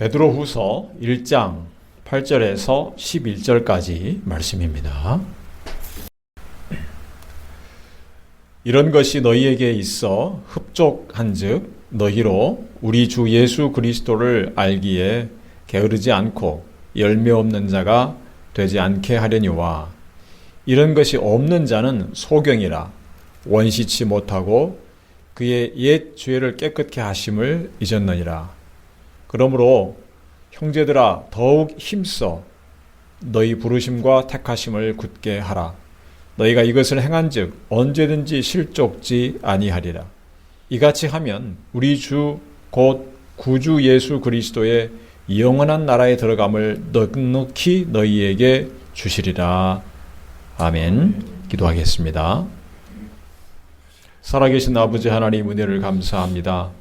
베드로후서 1장 8절에서 11절까지 말씀입니다. 이런 것이 너희에게 있어 흡족한즉 너희로 우리 주 예수 그리스도를 알기에 게으르지 않고 열매 없는 자가 되지 않게 하려니와 이런 것이 없는 자는 소경이라 원시치 못하고 그의 옛 죄를 깨끗게 하심을 잊었느니라. 그러므로 형제들아 더욱 힘써 너희 부르심과 택하심을 굳게 하라. 너희가 이것을 행한즉 언제든지 실족지 아니하리라. 이같이 하면 우리 주 곧 구주 예수 그리스도의 영원한 나라에 들어감을 넉넉히 너희에게 주시리라. 아멘. 기도하겠습니다. 살아계신 아버지 하나님 은혜를 감사합니다.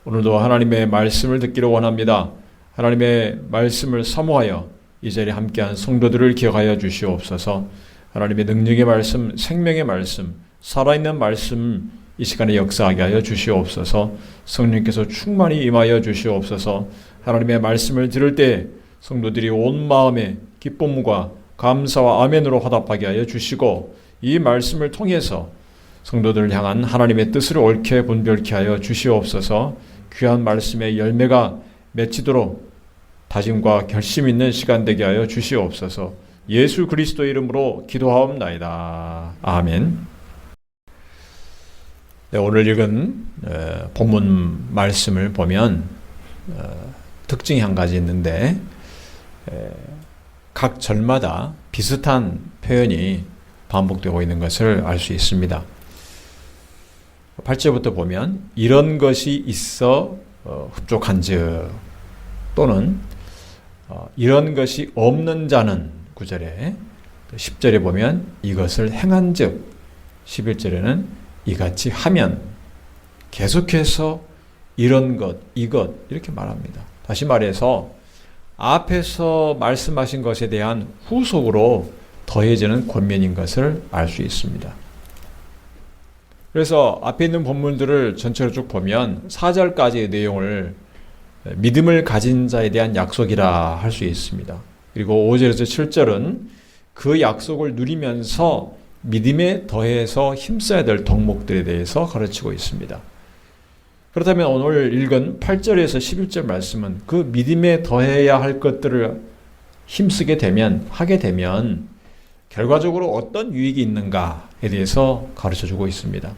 오늘도 하나님의 말씀을 듣기를 원합니다. 하나님의 말씀을 사모하여 이 자리에 함께한 성도들을 기억하여 주시옵소서. 하나님의 능력의 말씀, 생명의 말씀, 살아있는 말씀 이 시간에 역사하게 하여 주시옵소서. 성령께서 충만히 임하여 주시옵소서. 하나님의 말씀을 들을 때 성도들이 온 마음에 기쁨과 감사와 아멘으로 화답하게 하여 주시고 이 말씀을 통해서 성도들을 향한 하나님의 뜻을 옳게 분별케 하여 주시옵소서. 귀한 말씀의 열매가 맺히도록 다짐과 결심 있는 시간 되게 하여 주시옵소서. 예수 그리스도의 이름으로 기도하옵나이다. 아멘. 네, 오늘 읽은 본문 말씀을 보면 특징이 한 가지 있는데 각 절마다 비슷한 표현이 반복되고 있는 것을 알 수 있습니다. 8절부터 보면 이런 것이 있어 흡족한즉 또는 이런 것이 없는 자는 9절에 10절에 보면 이것을 행한즉 11절에는 이같이 하면 계속해서 이런 것, 이것 이렇게 말합니다. 다시 말해서 앞에서 말씀하신 것에 대한 후속으로 더해지는 권면인 것을 알 수 있습니다. 그래서 앞에 있는 본문들을 전체로 쭉 보면 4절까지의 내용을 믿음을 가진 자에 대한 약속이라 할 수 있습니다. 그리고 5절에서 7절은 그 약속을 누리면서 믿음에 더해서 힘써야 될 덕목들에 대해서 가르치고 있습니다. 그렇다면 오늘 읽은 8절에서 11절 말씀은 그 믿음에 더해야 할 것들을 힘쓰게 되면, 하게 되면 결과적으로 어떤 유익이 있는가에 대해서 가르쳐주고 있습니다.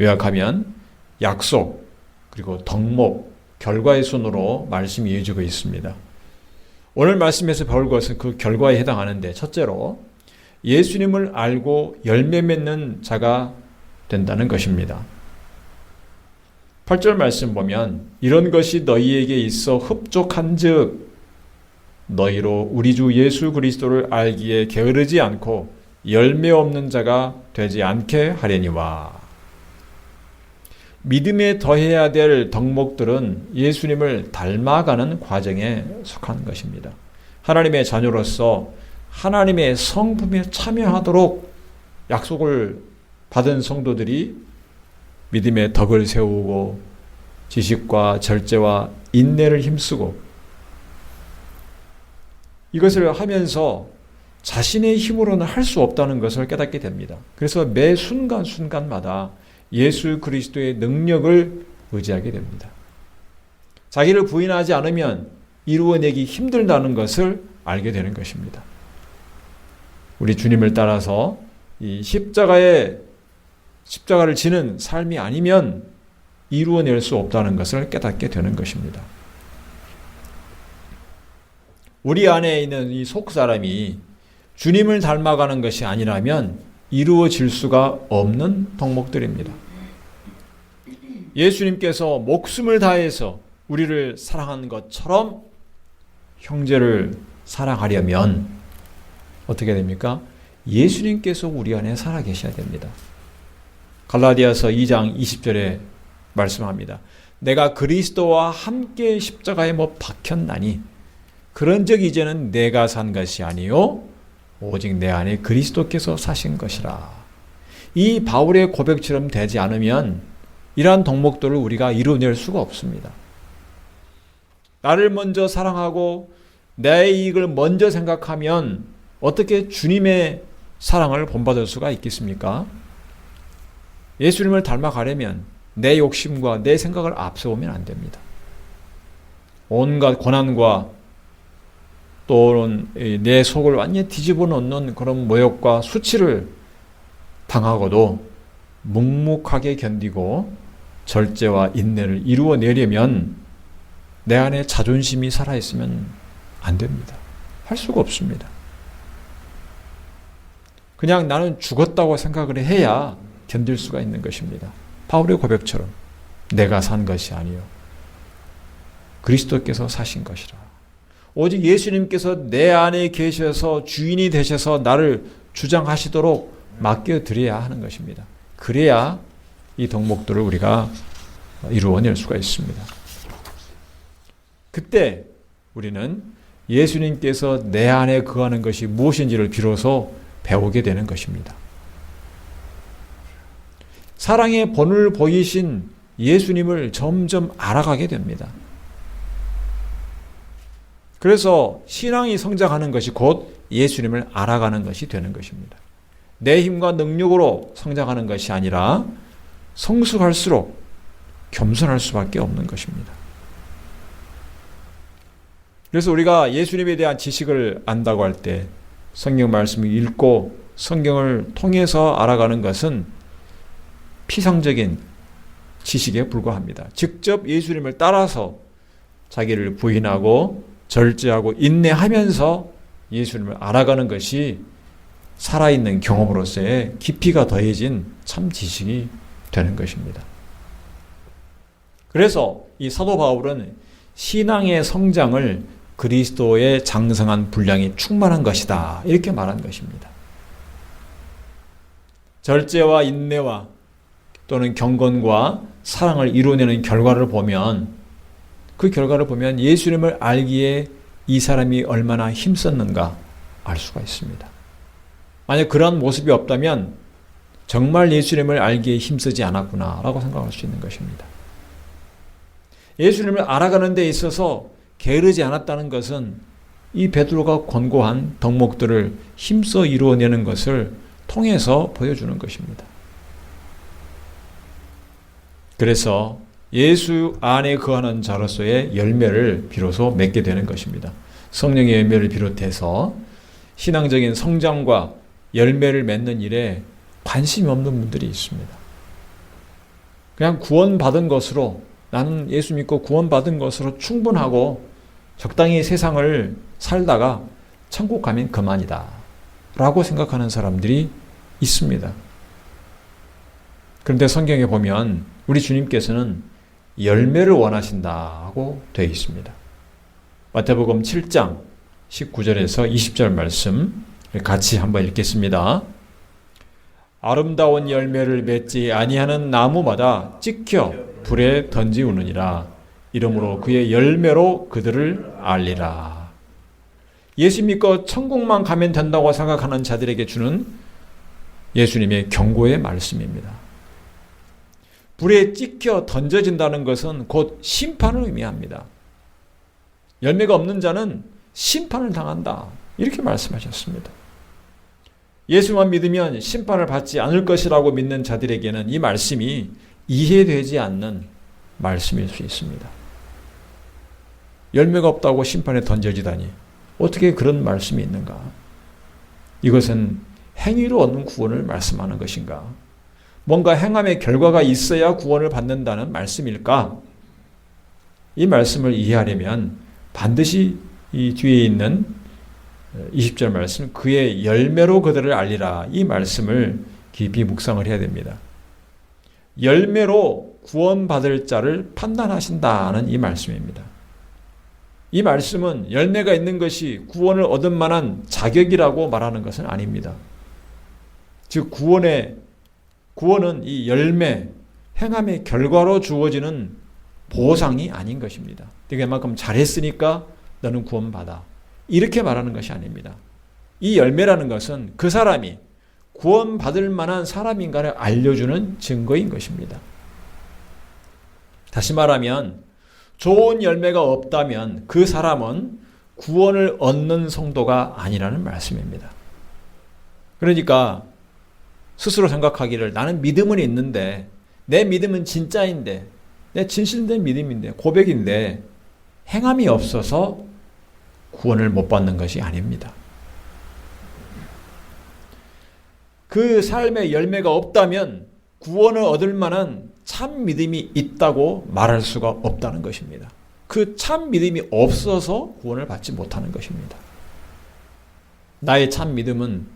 요약하면 약속, 그리고 덕목, 결과의 순으로 말씀이 이어지고 있습니다. 오늘 말씀에서 배울 것은 그 결과에 해당하는데 첫째로 예수님을 알고 열매 맺는 자가 된다는 것입니다. 8절 말씀 보면 이런 것이 너희에게 있어 흡족한즉 너희로 우리 주 예수 그리스도를 알기에 게으르지 않고 열매 없는 자가 되지 않게 하려니와. 믿음에 더해야 될 덕목들은 예수님을 닮아가는 과정에 속한 것입니다. 하나님의 자녀로서 하나님의 성품에 참여하도록 약속을 받은 성도들이 믿음의 덕을 세우고 지식과 절제와 인내를 힘쓰고 이것을 하면서 자신의 힘으로는 할 수 없다는 것을 깨닫게 됩니다. 그래서 매 순간순간마다 예수 그리스도의 능력을 의지하게 됩니다. 자기를 부인하지 않으면 이루어내기 힘들다는 것을 알게 되는 것입니다. 우리 주님을 따라서 이 십자가를 지는 삶이 아니면 이루어낼 수 없다는 것을 깨닫게 되는 것입니다. 우리 안에 있는 이 속사람이 주님을 닮아가는 것이 아니라면 이루어질 수가 없는 덕목들입니다. 예수님께서 목숨을 다해서 우리를 사랑한 것처럼 형제를 사랑하려면 어떻게 됩니까? 예수님께서 우리 안에 살아계셔야 됩니다. 갈라디아서 2장 20절에 말씀합니다. 내가 그리스도와 함께 십자가에 못 박혔나니 그런즉 이제는 내가 산 것이 아니요 오직 내 안에 그리스도께서 사신 것이라. 이 바울의 고백처럼 되지 않으면 이러한 덕목들을 우리가 이루어낼 수가 없습니다. 나를 먼저 사랑하고 내 이익을 먼저 생각하면 어떻게 주님의 사랑을 본받을 수가 있겠습니까? 예수님을 닮아가려면 내 욕심과 내 생각을 앞세우면 안 됩니다. 온갖 고난과 또는 내 속을 완전히 뒤집어 놓는 그런 모욕과 수치를 당하고도 묵묵하게 견디고 절제와 인내를 이루어내려면 내 안에 자존심이 살아있으면 안 됩니다. 할 수가 없습니다. 그냥 나는 죽었다고 생각을 해야 견딜 수가 있는 것입니다. 바울의 고백처럼 내가 산 것이 아니요 그리스도께서 사신 것이라. 오직 예수님께서 내 안에 계셔서 주인이 되셔서 나를 주장하시도록 맡겨드려야 하는 것입니다. 그래야 이 덕목들을 우리가 이루어낼 수가 있습니다. 그때 우리는 예수님께서 내 안에 거하는 것이 무엇인지를 비로소 배우게 되는 것입니다. 사랑의 본을 보이신 예수님을 점점 알아가게 됩니다. 그래서 신앙이 성장하는 것이 곧 예수님을 알아가는 것이 되는 것입니다. 내 힘과 능력으로 성장하는 것이 아니라 성숙할수록 겸손할 수밖에 없는 것입니다. 그래서 우리가 예수님에 대한 지식을 안다고 할 때 성경 말씀을 읽고 성경을 통해서 알아가는 것은 피상적인 지식에 불과합니다. 직접 예수님을 따라서 자기를 부인하고 절제하고 인내하면서 예수님을 알아가는 것이 살아있는 경험으로서의 깊이가 더해진 참 지식이 되는 것입니다. 그래서 이 사도 바울은 신앙의 성장을 그리스도의 장성한 분량이 충만한 것이다 이렇게 말한 것입니다. 절제와 인내와 또는 경건과 사랑을 이루어내는 결과를 보면 그 결과를 보면 예수님을 알기에 이 사람이 얼마나 힘썼는가 알 수가 있습니다. 만약 그러한 모습이 없다면 정말 예수님을 알기에 힘쓰지 않았구나 라고 생각할 수 있는 것입니다. 예수님을 알아가는 데 있어서 게으르지 않았다는 것은 이 베드로가 권고한 덕목들을 힘써 이루어내는 것을 통해서 보여주는 것입니다. 그래서 예수 안에 거하는 자로서의 열매를 비로소 맺게 되는 것입니다. 성령의 열매를 비롯해서 신앙적인 성장과 열매를 맺는 일에 관심이 없는 분들이 있습니다. 그냥 구원받은 것으로 나는 예수 믿고 구원받은 것으로 충분하고 적당히 세상을 살다가 천국 가면 그만이다 라고 생각하는 사람들이 있습니다. 그런데 성경에 보면 우리 주님께서는 열매를 원하신다고 되어 있습니다. 마태복음 7장 19절에서 20절 말씀 같이 한번 읽겠습니다. 아름다운 열매를 맺지 아니하는 나무마다 찍혀 불에 던지우느니라. 이러므로 그의 열매로 그들을 알리라. 예수 믿고 천국만 가면 된다고 생각하는 자들에게 주는 예수님의 경고의 말씀입니다. 불에 찍혀 던져진다는 것은 곧 심판을 의미합니다. 열매가 없는 자는 심판을 당한다. 이렇게 말씀하셨습니다. 예수만 믿으면 심판을 받지 않을 것이라고 믿는 자들에게는 이 말씀이 이해되지 않는 말씀일 수 있습니다. 열매가 없다고 심판에 던져지다니 어떻게 그런 말씀이 있는가? 이것은 행위로 얻는 구원을 말씀하는 것인가? 뭔가 행함의 결과가 있어야 구원을 받는다는 말씀일까? 이 말씀을 이해하려면 반드시 이 뒤에 있는 20절 말씀, 그의 열매로 그들을 알리라. 이 말씀을 깊이 묵상을 해야 됩니다. 열매로 구원받을 자를 판단하신다는 이 말씀입니다. 이 말씀은 열매가 있는 것이 구원을 얻을 만한 자격이라고 말하는 것은 아닙니다. 즉 구원은 이 열매, 행함의 결과로 주어지는 보상이 아닌 것입니다. 네가 이만큼 잘했으니까 너는 구원받아. 이렇게 말하는 것이 아닙니다. 이 열매라는 것은 그 사람이 구원받을 만한 사람인가를 알려주는 증거인 것입니다. 다시 말하면 좋은 열매가 없다면 그 사람은 구원을 얻는 성도가 아니라는 말씀입니다. 그러니까 스스로 생각하기를 나는 믿음은 있는데 내 믿음은 진짜인데 내 진실된 믿음인데 고백인데 행함이 없어서 구원을 못 받는 것이 아닙니다. 그 삶의 열매가 없다면 구원을 얻을 만한 참 믿음이 있다고 말할 수가 없다는 것입니다. 그 참 믿음이 없어서 구원을 받지 못하는 것입니다. 나의 참 믿음은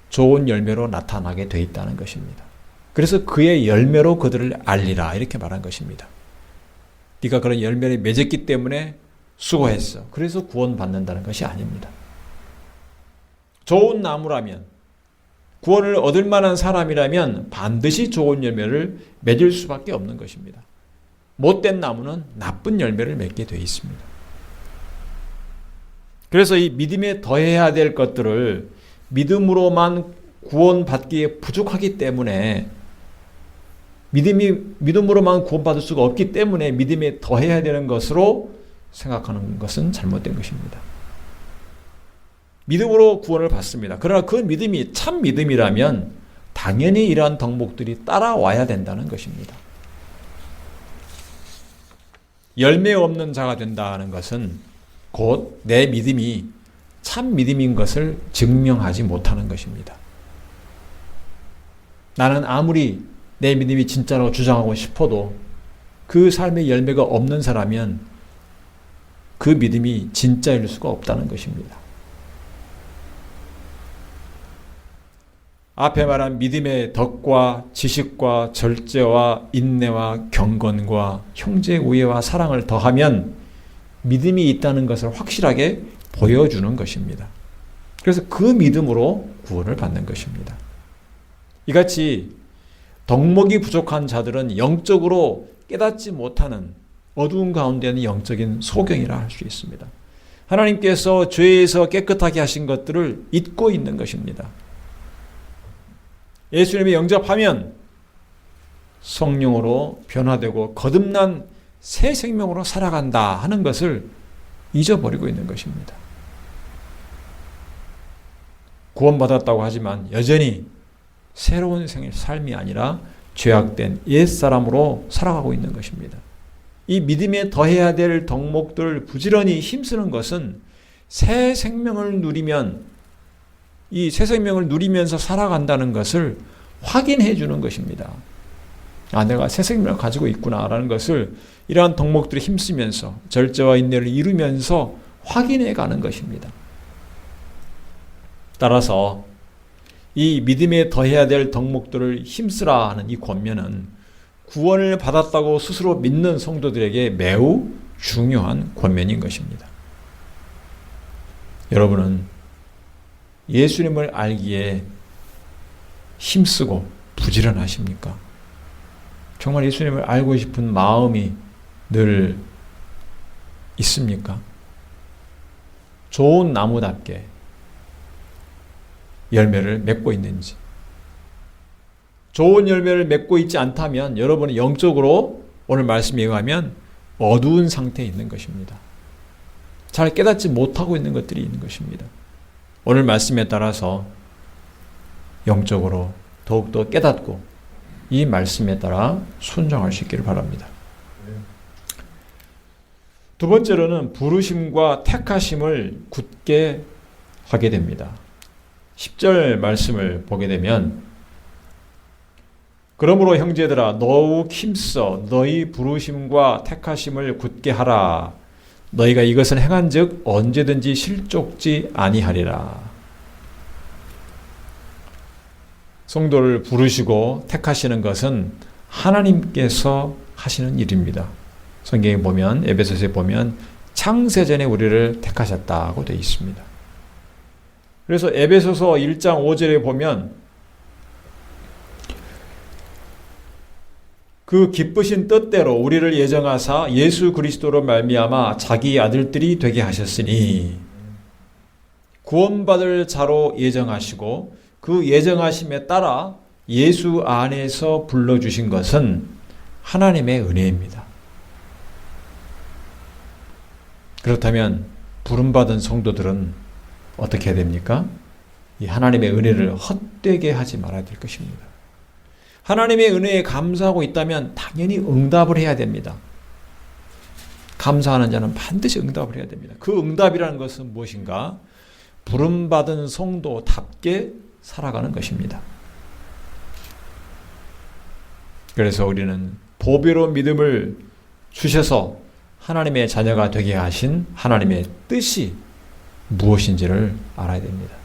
좋은 열매로 나타나게 돼 있다는 것입니다. 그래서 그의 열매로 그들을 알리라 이렇게 말한 것입니다. 네가 그런 열매를 맺었기 때문에 수고했어. 그래서 구원받는다는 것이 아닙니다. 좋은 나무라면 구원을 얻을 만한 사람이라면 반드시 좋은 열매를 맺을 수밖에 없는 것입니다. 못된 나무는 나쁜 열매를 맺게 되어 있습니다. 그래서 이 믿음에 더해야 될 것들을 믿음으로만 구원받기에 부족하기 때문에 믿음으로만 구원받을 수가 없기 때문에 믿음에 더해야 되는 것으로 생각하는 것은 잘못된 것입니다. 믿음으로 구원을 받습니다. 그러나 그 믿음이 참 믿음이라면 당연히 이러한 덕목들이 따라와야 된다는 것입니다. 열매 없는 자가 된다는 것은 곧 내 믿음이 참 믿음인 것을 증명하지 못하는 것입니다. 나는 아무리 내 믿음이 진짜라고 주장하고 싶어도 그 삶의 열매가 없는 사람이면 그 믿음이 진짜일 수가 없다는 것입니다. 앞에 말한 믿음의 덕과 지식과 절제와 인내와 경건과 형제 우애와 사랑을 더하면 믿음이 있다는 것을 확실하게 보여주는 것입니다. 그래서 그 믿음으로 구원을 받는 것입니다. 이같이 덕목이 부족한 자들은 영적으로 깨닫지 못하는 어두운 가운데 있는 영적인 소경이라 할 수 있습니다. 하나님께서 죄에서 깨끗하게 하신 것들을 잊고 있는 것입니다. 예수님을 영접하면 성령으로 변화되고 거듭난 새 생명으로 살아간다 하는 것을 잊어버리고 있는 것입니다. 구원받았다고 하지만 여전히 새로운 삶이 아니라 죄악된 옛사람으로 살아가고 있는 것입니다. 이 믿음에 더해야 될 덕목들을 부지런히 힘쓰는 것은 새 생명을 누리면 이 새 생명을 누리면서 살아간다는 것을 확인해 주는 것입니다. 아, 내가 새 생명을 가지고 있구나라는 것을 이러한 덕목들을 힘쓰면서 절제와 인내를 이루면서 확인해 가는 것입니다. 따라서 이 믿음에 더해야 될 덕목들을 힘쓰라 하는 이 권면은 구원을 받았다고 스스로 믿는 성도들에게 매우 중요한 권면인 것입니다. 여러분은 예수님을 알기에 힘쓰고 부지런하십니까? 정말 예수님을 알고 싶은 마음이 늘 있습니까? 좋은 나무답게 열매를 맺고 있는지. 좋은 열매를 맺고 있지 않다면 여러분은 영적으로 오늘 말씀에 의하면 어두운 상태에 있는 것입니다. 잘 깨닫지 못하고 있는 것들이 있는 것입니다. 오늘 말씀에 따라서 영적으로 더욱더 깨닫고 이 말씀에 따라 순종할 수 있기를 바랍니다. 두 번째로는 부르심과 택하심을 굳게 하게 됩니다. 10절 말씀을 보게 되면 그러므로 형제들아 더욱 힘써 너희 부르심과 택하심을 굳게 하라. 너희가 이것을 행한즉 언제든지 실족지 아니하리라. 성도를 부르시고 택하시는 것은 하나님께서 하시는 일입니다. 성경에 보면 에베소서에 보면 창세전에 우리를 택하셨다고 되어 있습니다. 그래서 에베소서 1장 5절에 보면 그 기쁘신 뜻대로 우리를 예정하사 예수 그리스도로 말미암아 자기 아들들이 되게 하셨으니 구원받을 자로 예정하시고 그 예정하심에 따라 예수 안에서 불러주신 것은 하나님의 은혜입니다. 그렇다면 부름받은 성도들은 어떻게 해야 됩니까? 이 하나님의 은혜를 헛되게 하지 말아야 될 것입니다. 하나님의 은혜에 감사하고 있다면 당연히 응답을 해야 됩니다. 감사하는 자는 반드시 응답을 해야 됩니다. 그 응답이라는 것은 무엇인가? 부름받은 성도답게 살아가는 것입니다. 그래서 우리는 보배로운 믿음을 주셔서 하나님의 자녀가 되게 하신 하나님의 뜻이 무엇인지를 알아야 됩니다.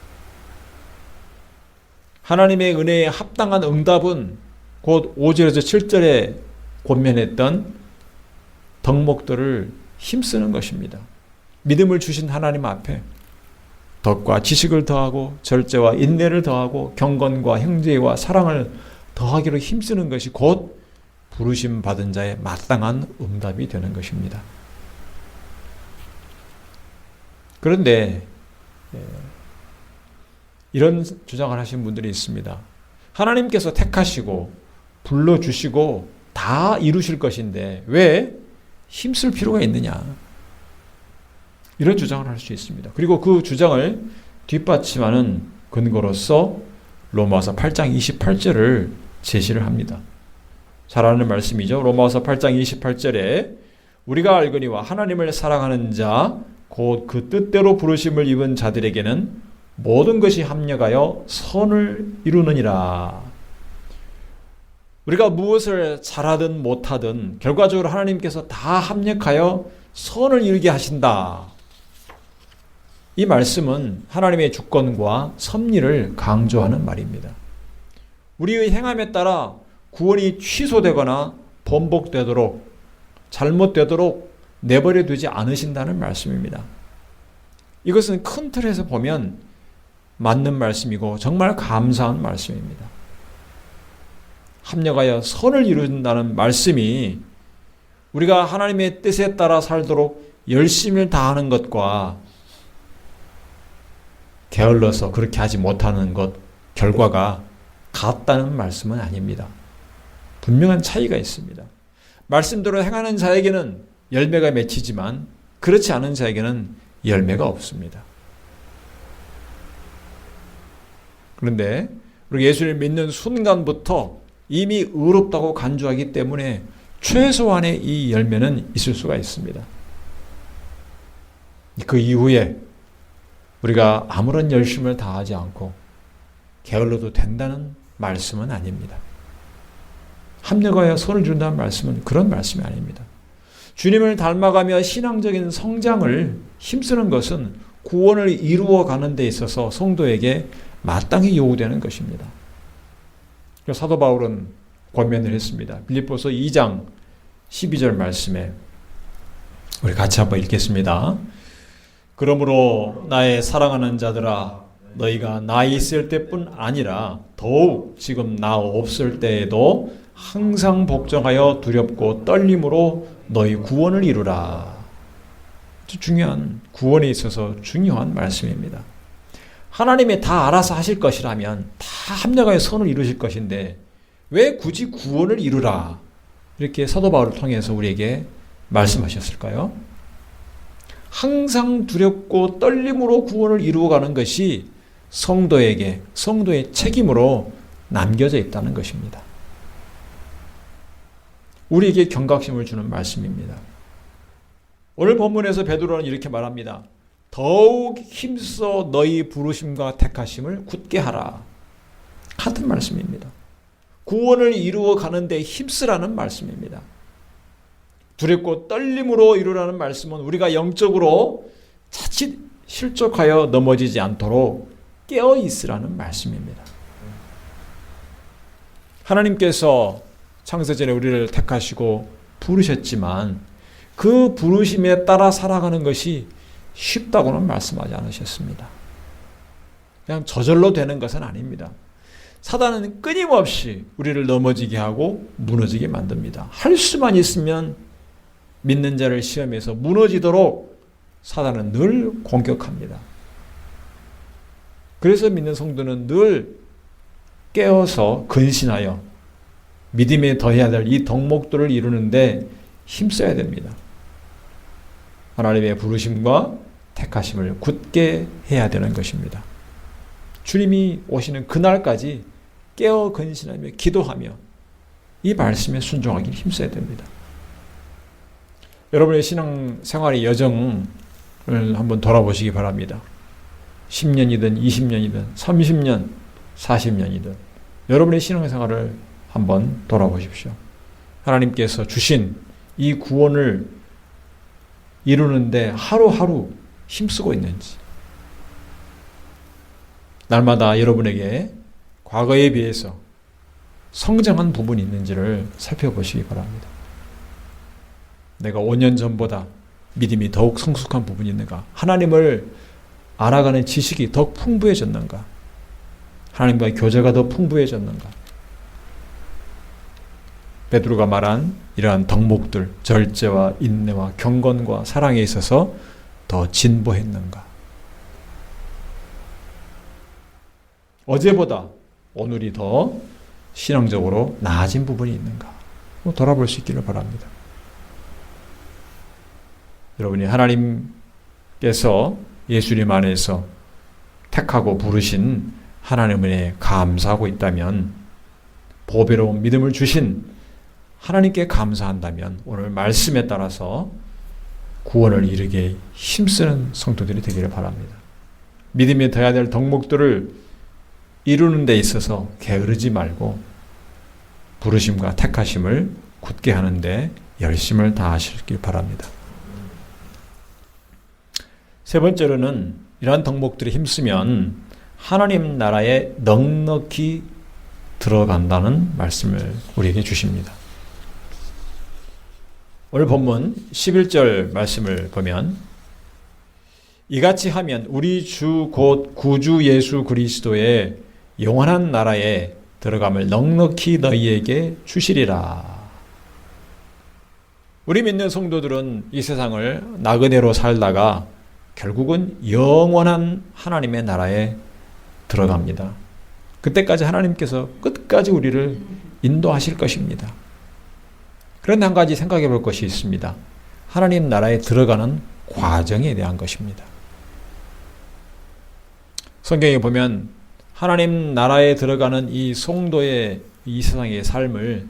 하나님의 은혜에 합당한 응답은 곧 5절에서 7절에 권면했던 덕목들을 힘쓰는 것입니다. 믿음을 주신 하나님 앞에 덕과 지식을 더하고 절제와 인내를 더하고 경건과 형제와 사랑을 더하기로 힘쓰는 것이 곧 부르심 받은 자의 마땅한 응답이 되는 것입니다. 그런데 이런 주장을 하신 분들이 있습니다. 하나님께서 택하시고 불러주시고 다 이루실 것인데 왜 힘쓸 필요가 있느냐, 이런 주장을 할 수 있습니다. 그리고 그 주장을 뒷받침하는 근거로서 로마서 8장 28절을 제시를 합니다. 잘 아는 말씀이죠. 로마서 8장 28절에 우리가 알거니와 하나님을 사랑하는 자 곧 그 뜻대로 부르심을 입은 자들에게는 모든 것이 합력하여 선을 이루느니라. 우리가 무엇을 잘하든 못하든 결과적으로 하나님께서 다 합력하여 선을 이루게 하신다. 이 말씀은 하나님의 주권과 섭리를 강조하는 말입니다. 우리의 행함에 따라 구원이 취소되거나 번복되도록 잘못되도록 내버려 두지 않으신다는 말씀입니다. 이것은 큰 틀에서 보면 맞는 말씀이고 정말 감사한 말씀입니다. 합력하여 선을 이룬다는 말씀이 우리가 하나님의 뜻에 따라 살도록 열심을 다하는 것과 게을러서 그렇게 하지 못하는 것 결과가 같다는 말씀은 아닙니다. 분명한 차이가 있습니다. 말씀대로 행하는 자에게는 열매가 맺히지만 그렇지 않은 자에게는 열매가 없습니다. 그런데 우리 예수를 믿는 순간부터 이미 의롭다고 간주하기 때문에 최소한의 이 열매는 있을 수가 있습니다. 그 이후에 우리가 아무런 열심을 다하지 않고 게을러도 된다는 말씀은 아닙니다. 합력하여 선을 이룬다는 말씀은 그런 말씀이 아닙니다. 주님을 닮아가며 신앙적인 성장을 힘쓰는 것은 구원을 이루어가는 데 있어서 성도에게 마땅히 요구되는 것입니다. 사도 바울은 권면을 했습니다. 빌립보서 2장 12절 말씀에 우리 같이 한번 읽겠습니다. 그러므로 나의 사랑하는 자들아 너희가 나 있을 때뿐 아니라 더욱 지금 나 없을 때에도 항상 복종하여 두렵고 떨림으로 너희 구원을 이루라. 아주 중요한, 구원에 있어서 중요한 말씀입니다. 하나님이 다 알아서 하실 것이라면 다 합력하여 선을 이루실 것인데 왜 굳이 구원을 이루라, 이렇게 사도 바울을 통해서 우리에게 말씀하셨을까요? 항상 두렵고 떨림으로 구원을 이루어가는 것이 성도에게, 성도의 책임으로 남겨져 있다는 것입니다. 우리에게 경각심을 주는 말씀입니다. 오늘 본문에서 베드로는 이렇게 말합니다. 더욱 힘써 너희 부르심과 택하심을 굳게 하라. 같은 말씀입니다. 구원을 이루어 가는데 힘쓰라는 말씀입니다. 두렵고 떨림으로 이루라는 말씀은 우리가 영적으로 자칫 실족하여 넘어지지 않도록 깨어 있으라는 말씀입니다. 하나님께서 창세전에 우리를 택하시고 부르셨지만 그 부르심에 따라 살아가는 것이 쉽다고는 말씀하지 않으셨습니다. 그냥 저절로 되는 것은 아닙니다. 사단은 끊임없이 우리를 넘어지게 하고 무너지게 만듭니다. 할 수만 있으면 믿는 자를 시험해서 무너지도록 사단은 늘 공격합니다. 그래서 믿는 성도는 늘 깨어서 근신하여 믿음에 더해야 될 이 덕목들을 이루는데 힘써야 됩니다. 하나님의 부르심과 택하심을 굳게 해야 되는 것입니다. 주님이 오시는 그날까지 깨어 근신하며 기도하며 이 말씀에 순종하기 힘써야 됩니다. 여러분의 신앙생활의 여정을 한번 돌아보시기 바랍니다. 10년이든 20년이든 30년, 40년이든 여러분의 신앙생활을 한번 돌아보십시오. 하나님께서 주신 이 구원을 이루는데 하루하루 힘쓰고 있는지, 날마다 여러분에게 과거에 비해서 성장한 부분이 있는지를 살펴보시기 바랍니다. 내가 5년 전보다 믿음이 더욱 성숙한 부분이 있는가? 하나님을 알아가는 지식이 더 풍부해졌는가? 하나님과의 교제가 더 풍부해졌는가? 베드로가 말한 이러한 덕목들, 절제와 인내와 경건과 사랑에 있어서 더 진보했는가? 어제보다 오늘이 더 신앙적으로 나아진 부분이 있는가? 돌아볼 수 있기를 바랍니다. 여러분이 하나님께서 예수님 안에서 택하고 부르신 하나님에 감사하고 있다면, 보배로운 믿음을 주신 하나님께 감사한다면 오늘 말씀에 따라서 구원을 이루게 힘쓰는 성도들이 되기를 바랍니다. 믿음에 더해야 될 덕목들을 이루는 데 있어서 게으르지 말고 부르심과 택하심을 굳게 하는데 열심을 다하시길 바랍니다. 세 번째로는 이러한 덕목들이 힘쓰면 하나님 나라에 넉넉히 들어간다는 말씀을 우리에게 주십니다. 오늘 본문 11절 말씀을 보면, 이같이 하면 우리 주 곧 구주 예수 그리스도의 영원한 나라에 들어감을 넉넉히 너희에게 주시리라. 우리 믿는 성도들은 이 세상을 나그네로 살다가 결국은 영원한 하나님의 나라에 들어갑니다. 그때까지 하나님께서 끝까지 우리를 인도하실 것입니다. 그런데 한 가지 생각해 볼 것이 있습니다. 하나님 나라에 들어가는 과정에 대한 것입니다. 성경에 보면 하나님 나라에 들어가는 이 성도의 이 세상의 삶을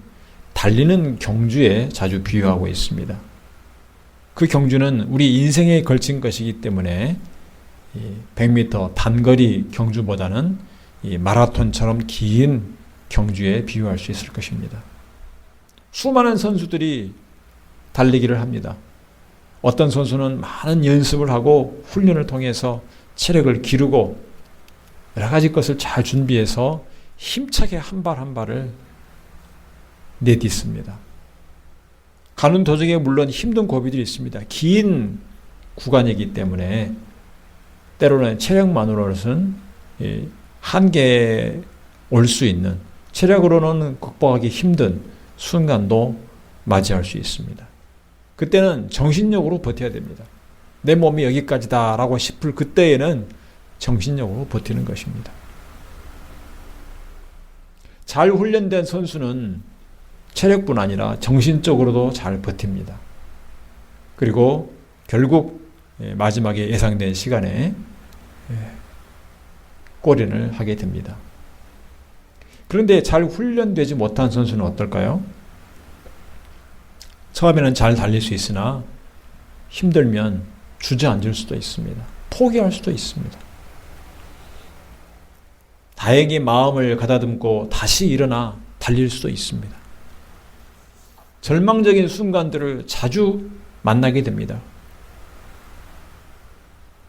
달리는 경주에 자주 비유하고 있습니다. 그 경주는 우리 인생에 걸친 것이기 때문에 100m 단거리 경주보다는 이 마라톤처럼 긴 경주에 비유할 수 있을 것입니다. 수많은 선수들이 달리기를 합니다. 어떤 선수는 많은 연습을 하고 훈련을 통해서 체력을 기르고 여러 가지 것을 잘 준비해서 힘차게 한 발 한 발을 내딛습니다. 가는 도중에 물론 힘든 고비들이 있습니다. 긴 구간이기 때문에 때로는 체력만으로는 한계에 올 수 있는, 체력으로는 극복하기 힘든 순간도 맞이할 수 있습니다. 그때는 정신력으로 버텨야 됩니다. 내 몸이 여기까지다라고 싶을 그때에는 정신력으로 버티는 것입니다. 잘 훈련된 선수는 체력뿐 아니라 정신적으로도 잘 버팁니다. 그리고 결국 마지막에 예상된 시간에 골인을 하게 됩니다. 그런데 잘 훈련되지 못한 선수는 어떨까요? 처음에는 잘 달릴 수 있으나 힘들면 주저앉을 수도 있습니다. 포기할 수도 있습니다. 다행히 마음을 가다듬고 다시 일어나 달릴 수도 있습니다. 절망적인 순간들을 자주 만나게 됩니다.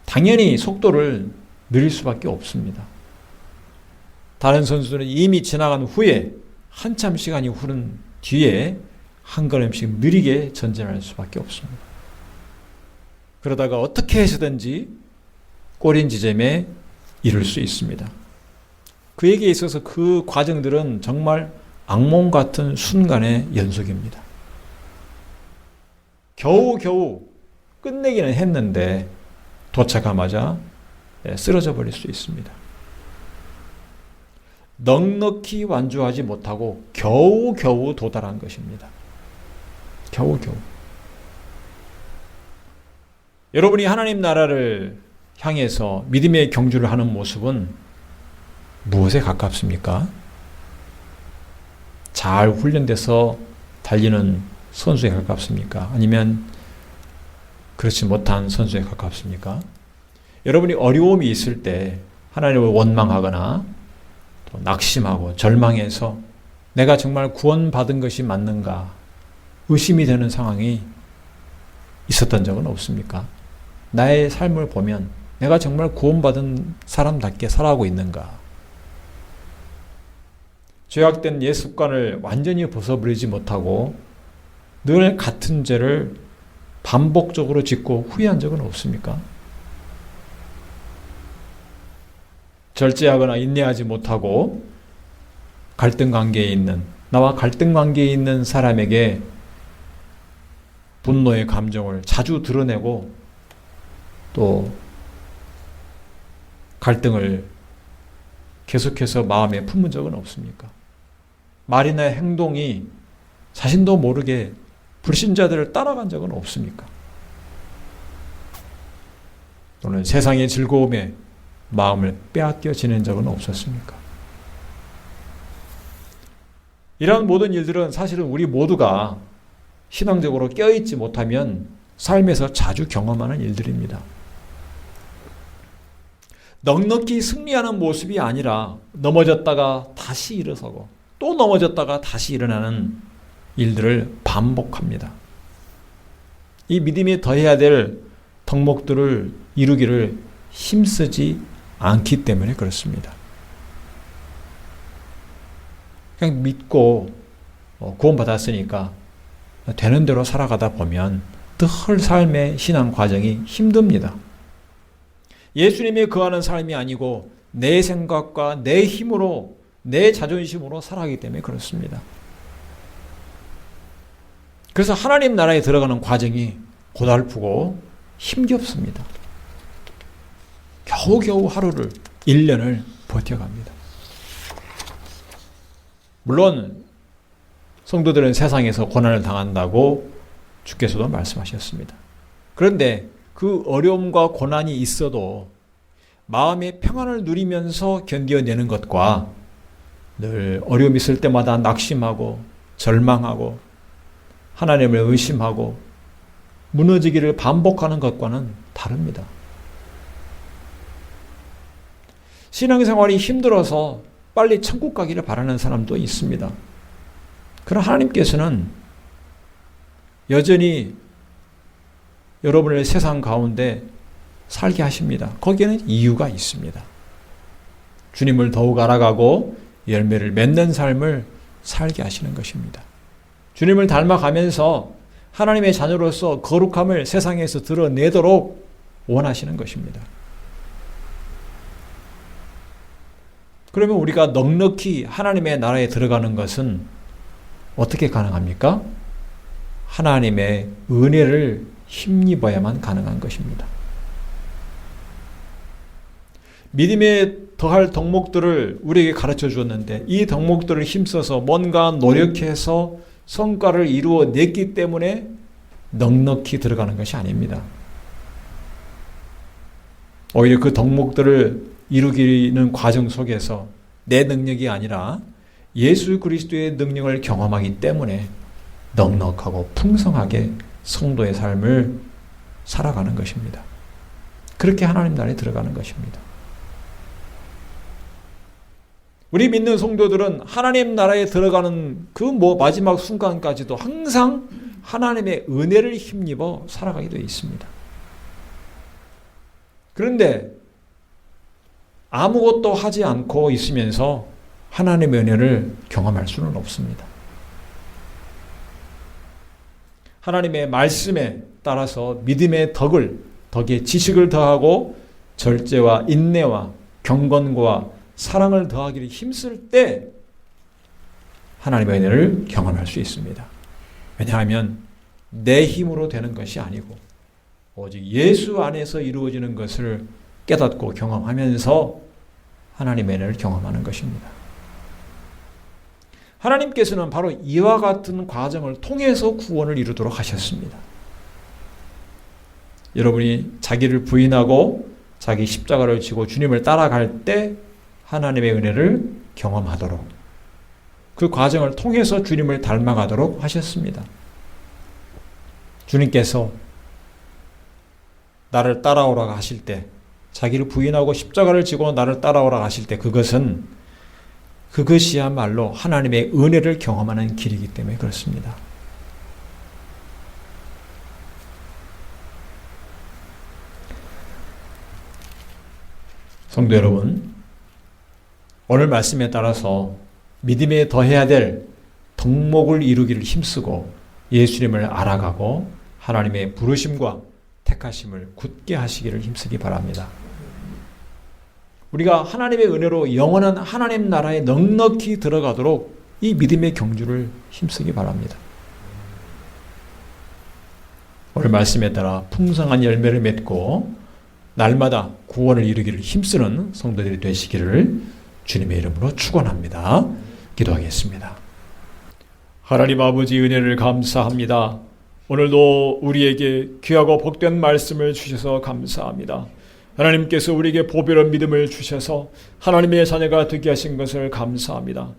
당연히 속도를 느릴 수밖에 없습니다. 다른 선수들은 이미 지나간 후에 한참 시간이 흐른 뒤에 한 걸음씩 느리게 전진할 수밖에 없습니다. 그러다가 어떻게 해서든지 골인 지점에 이를 수 있습니다. 그에게 있어서 그 과정들은 정말 악몽 같은 순간의 연속입니다. 겨우겨우 끝내기는 했는데 도착하자마자 쓰러져 버릴 수 있습니다. 넉넉히 완주하지 못하고 겨우겨우 도달한 것입니다. 겨우겨우. 여러분이 하나님 나라를 향해서 믿음의 경주를 하는 모습은 무엇에 가깝습니까? 잘 훈련돼서 달리는 선수에 가깝습니까? 아니면 그렇지 못한 선수에 가깝습니까? 여러분이 어려움이 있을 때 하나님을 원망하거나 또 낙심하고 절망해서 내가 정말 구원받은 것이 맞는가 의심이 되는 상황이 있었던 적은 없습니까? 나의 삶을 보면 내가 정말 구원받은 사람답게 살아가고 있는가? 죄악된 옛 습관을 완전히 벗어버리지 못하고 늘 같은 죄를 반복적으로 짓고 후회한 적은 없습니까? 절제하거나 인내하지 못하고 나와 갈등 관계에 있는 사람에게 분노의 감정을 자주 드러내고 또 갈등을 계속해서 마음에 품은 적은 없습니까? 말이나 행동이 자신도 모르게 불신자들을 따라간 적은 없습니까? 또는 세상의 즐거움에 마음을 빼앗겨 지낸 적은 없었습니까? 이러한 모든 일들은 사실은 우리 모두가 신앙적으로 깨어있지 못하면 삶에서 자주 경험하는 일들입니다. 넉넉히 승리하는 모습이 아니라 넘어졌다가 다시 일어서고 또 넘어졌다가 다시 일어나는 일들을 반복합니다. 이 믿음이 더해야 될 덕목들을 이루기를 힘쓰지 않기 때문에 그렇습니다. 그냥 믿고 구원받았으니까 되는 대로 살아가다 보면 늘 삶의 신앙 과정이 힘듭니다. 예수님이 거하는 삶이 아니고 내 생각과 내 힘으로 내 자존심으로 살아가기 때문에 그렇습니다. 그래서 하나님 나라에 들어가는 과정이 고달프고 힘겹습니다. 겨우겨우 하루를 1년을 버텨갑니다. 물론 성도들은 세상에서 고난을 당한다고 주께서도 말씀하셨습니다. 그런데 그 어려움과 고난이 있어도 마음의 평안을 누리면서 견뎌내는 것과 늘 어려움이 있을 때마다 낙심하고 절망하고 하나님을 의심하고 무너지기를 반복하는 것과는 다릅니다. 신앙생활이 힘들어서 빨리 천국 가기를 바라는 사람도 있습니다. 그러나 하나님께서는 여전히 여러분을 세상 가운데 살게 하십니다. 거기에는 이유가 있습니다. 주님을 더욱 알아가고 열매를 맺는 삶을 살게 하시는 것입니다. 주님을 닮아가면서 하나님의 자녀로서 거룩함을 세상에서 드러내도록 원하시는 것입니다. 그러면 우리가 넉넉히 하나님의 나라에 들어가는 것은 어떻게 가능합니까? 하나님의 은혜를 힘입어야만 가능한 것입니다. 믿음에 더할 덕목들을 우리에게 가르쳐 주었는데 이 덕목들을 힘써서 뭔가 노력해서 성과를 이루어냈기 때문에 넉넉히 들어가는 것이 아닙니다. 오히려 그 덕목들을 이루기는 과정 속에서 내 능력이 아니라 예수 그리스도의 능력을 경험하기 때문에 넉넉하고 풍성하게 성도의 삶을 살아가는 것입니다. 그렇게 하나님 나라에 들어가는 것입니다. 우리 믿는 성도들은 하나님 나라에 들어가는 그 마지막 순간까지도 항상 하나님의 은혜를 힘입어 살아가게 되어 있습니다. 그런데 아무것도 하지 않고 있으면서 하나님의 은혜를 경험할 수는 없습니다. 하나님의 말씀에 따라서 믿음의 덕에 지식을 더하고 절제와 인내와 경건과 사랑을 더하기를 힘쓸 때 하나님의 은혜를 경험할 수 있습니다. 왜냐하면 내 힘으로 되는 것이 아니고 오직 예수 안에서 이루어지는 것을 깨닫고 경험하면서 하나님의 은혜를 경험하는 것입니다. 하나님께서는 바로 이와 같은 과정을 통해서 구원을 이루도록 하셨습니다. 여러분이 자기를 부인하고 자기 십자가를 지고 주님을 따라갈 때 하나님의 은혜를 경험하도록, 그 과정을 통해서 주님을 닮아가도록 하셨습니다. 주님께서 나를 따라오라고 하실 때, 자기를 부인하고 십자가를 지고 나를 따라오라고 하실 때, 그것이야말로 하나님의 은혜를 경험하는 길이기 때문에 그렇습니다. 성도 여러분, 오늘 말씀에 따라서 믿음에 더해야 될 덕목을 이루기를 힘쓰고 예수님을 알아가고 하나님의 부르심과 택하심을 굳게 하시기를 힘쓰기 바랍니다. 우리가 하나님의 은혜로 영원한 하나님 나라에 넉넉히 들어가도록 이 믿음의 경주를 힘쓰기 바랍니다. 오늘 말씀에 따라 풍성한 열매를 맺고 날마다 구원을 이루기를 힘쓰는 성도들이 되시기를 주님의 이름으로 축원합니다. 기도하겠습니다. 하나님 아버지, 은혜를 감사합니다. 오늘도 우리에게 귀하고 복된 말씀을 주셔서 감사합니다. 하나님께서 우리에게 보배로운 믿음을 주셔서 하나님의 자녀가 되게 하신 것을 감사합니다.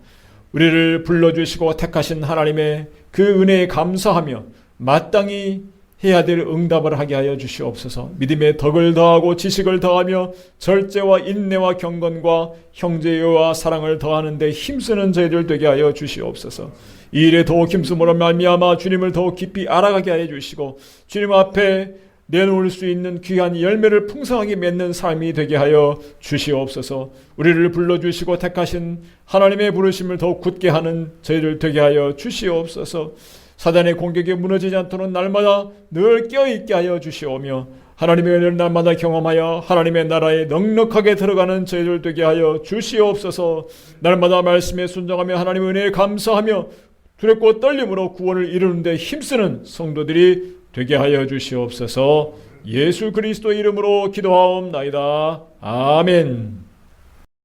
우리를 불러주시고 택하신 하나님의 그 은혜에 감사하며 마땅히 해야 될 응답을 하게 하여 주시옵소서. 믿음의 덕을 더하고 지식을 더하며 절제와 인내와 경건과 형제와 사랑을 더하는 데 힘쓰는 저희들 되게 하여 주시옵소서. 이 일에 더욱 힘쓰므로 말미암아 주님을 더욱 깊이 알아가게 하여 주시고 주님 앞에 내놓을 수 있는 귀한 열매를 풍성하게 맺는 삶이 되게 하여 주시옵소서. 우리를 불러주시고 택하신 하나님의 부르심을 더욱 굳게 하는 저희들 되게 하여 주시옵소서. 사단의 공격에 무너지지 않도록 날마다 늘 깨어있게 하여 주시오며 하나님의 은혜를 날마다 경험하여 하나님의 나라에 넉넉하게 들어가는 저희들 되게 하여 주시옵소서. 날마다 말씀에 순종하며 하나님의 은혜에 감사하며 두렵고 떨림으로 구원을 이루는 데 힘쓰는 성도들이 되게 하여 주시옵소서. 예수 그리스도 이름으로 기도하옵나이다. 아멘.